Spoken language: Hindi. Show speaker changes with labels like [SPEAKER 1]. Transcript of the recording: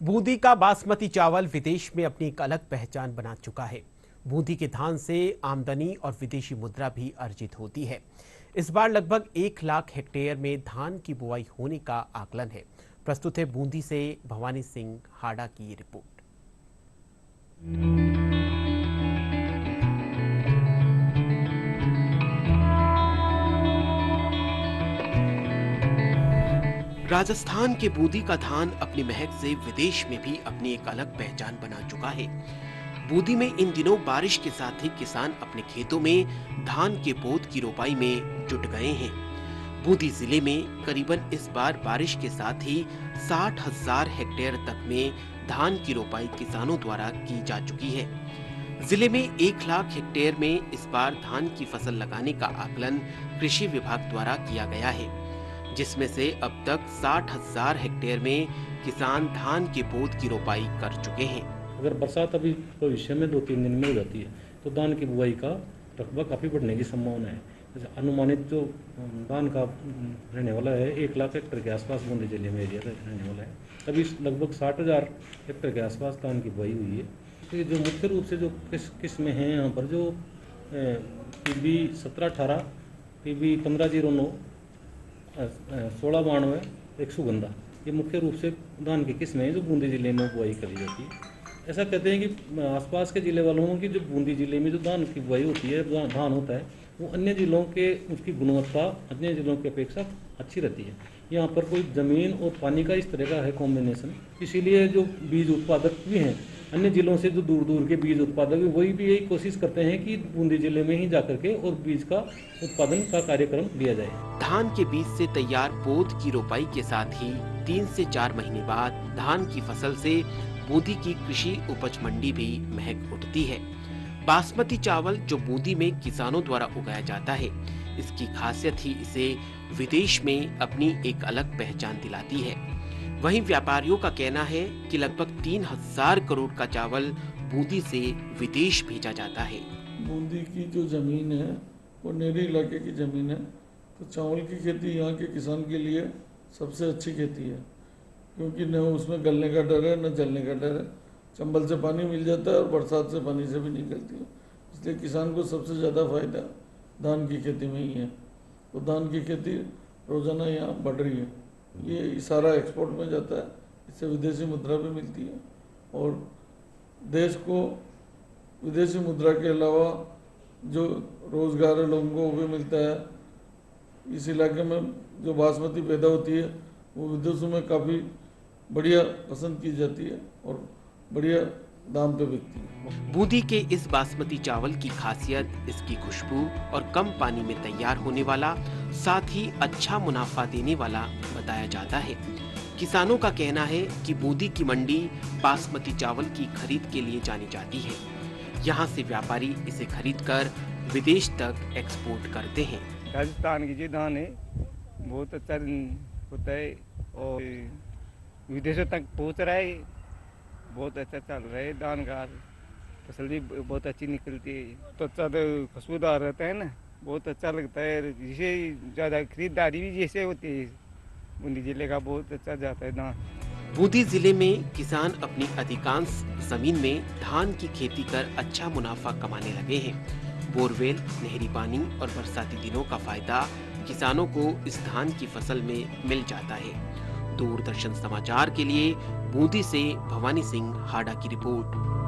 [SPEAKER 1] बूंदी का बासमती चावल विदेश में अपनी एक अलग पहचान बना चुका है। बूंदी के धान से आमदनी और विदेशी मुद्रा भी अर्जित होती है। इस बार लगभग 1 लाख हेक्टेयर में धान की बुआई होने का आकलन है। प्रस्तुत है बूंदी से भवानी सिंह हाड़ा की ये रिपोर्ट। राजस्थान के बूंदी का धान अपनी महक से विदेश में भी अपनी एक अलग पहचान बना चुका है। बूंदी में इन दिनों बारिश के साथ ही किसान अपने खेतों में धान के पौध की रोपाई में जुट गए हैं। बूंदी जिले में करीबन इस बार बारिश के साथ ही 60,000 हेक्टेयर तक में धान की रोपाई किसानों द्वारा की जा चुकी है। जिले में 1 लाख हेक्टेयर में इस बार धान की फसल लगाने का आकलन कृषि विभाग द्वारा किया गया है, जिसमें से अब तक 60,000 हेक्टेयर में किसान धान के पौध की रोपाई कर चुके हैं।
[SPEAKER 2] अगर बरसात अभी भविष्य में 2-3 दिन में हो जाती है तो धान की बुआई का रकबा काफ़ी बढ़ने की संभावना है। जैसे अनुमानित जो धान का रहने वाला है 1 लाख हेक्टेयर के आसपास बूंदी जिले में एरिया रहने वाला है। अभी लगभग 60,000 हेक्टेयर के आसपास धान की बुआई हुई है। तो ये जो मुख्य रूप से जो किस्में हैं यहाँ पर जो PB 1718, PB 1509, 1692, एक सुगंधा, ये मुख्य रूप से धान की किस्में हैं जो बूंदी जिले में बुआई करी जाती है। ऐसा कहते हैं कि आसपास के ज़िले वालों की जो बूंदी जिले में जो धान की बुआई होती है, धान होता है, वो अन्य ज़िलों के उसकी गुणवत्ता अन्य ज़िलों की अपेक्षा अच्छी रहती है। यहाँ पर कोई ज़मीन और पानी का इस तरह का है कॉम्बिनेशन, इसीलिए जो बीज उत्पादक भी हैं अन्य ज़िलों से जो दूर दूर के बीज उत्पादक भी वही भी यही कोशिश करते हैं कि बूंदी जिले में ही जाकर के और बीज का उत्पादन का कार्यक्रम लिया जाए।
[SPEAKER 1] धान के बीज से तैयार पौध की रोपाई के साथ ही 3 से 4 महीने बाद धान की फसल से बूंदी की कृषि उपज मंडी भी महक उठती है। बासमती चावल जो बूंदी में किसानों द्वारा उगाया जाता है, इसकी खासियत ही इसे विदेश में अपनी एक अलग पहचान दिलाती है। वहीं व्यापारियों का कहना है कि लगभग 3,000 करोड़ का चावल बूंदी से विदेश भेजा जाता है।
[SPEAKER 3] बूंदी की जो जमीन है वो नेरी इलाके की जमीन है, तो चावल की खेती यहाँ के किसान के लिए सबसे अच्छी खेती है, क्योंकि न उसमें गलने का डर है न जलने का डर है। चंबल से पानी मिल जाता है और बरसात से पानी से भी निकलती है, इसलिए किसान को सबसे ज़्यादा फायदा धान की खेती में ही है। तो धान की खेती रोजाना यहाँ बढ़ रही है, ये सारा एक्सपोर्ट में जाता है, इससे विदेशी मुद्रा भी मिलती है और देश को विदेशी मुद्रा के अलावा जो रोज़गार है लोगों को वो भी मिलता है। इस इलाके में जो बासमती पैदा होती है वो विदेशों में काफ़ी बढ़िया पसंद की जाती है और बढ़िया दाम पे बिकती है।
[SPEAKER 1] बूंदी के इस बासमती चावल की खासियत इसकी खुशबू और कम पानी में तैयार होने वाला, साथ ही अच्छा मुनाफा देने वाला बताया जाता है। किसानों का कहना है कि बूंदी की मंडी बासमती चावल की खरीद के लिए जानी जाती है। यहाँ से व्यापारी इसे खरीदकर विदेश तक एक्सपोर्ट करते हैं।
[SPEAKER 4] राजस्थान की जो धान है बहुत अच्छा होता है और विदेशों तक पहुँच रहा है, बहुत अच्छा चल रहा है। धान का फसल भी बहुत अच्छी निकलती है, तो अच्छा खुशबूदार रहता है ना, बहुत अच्छा लगता है। जिसे ज़्यादा खरीदारी भी जैसे होती है, बूंदी जिले का बहुत अच्छा जाता है धान।
[SPEAKER 1] बूंदी जिले में किसान अपनी अधिकांश जमीन में धान की खेती कर अच्छा मुनाफा कमाने लगे हैं। बोरवेल, नहरी पानी और बरसाती दिनों का फायदा किसानों को इस धान की फसल में मिल जाता है। दूरदर्शन समाचार के लिए बूंदी से भवानी सिंह हाड़ा की रिपोर्ट।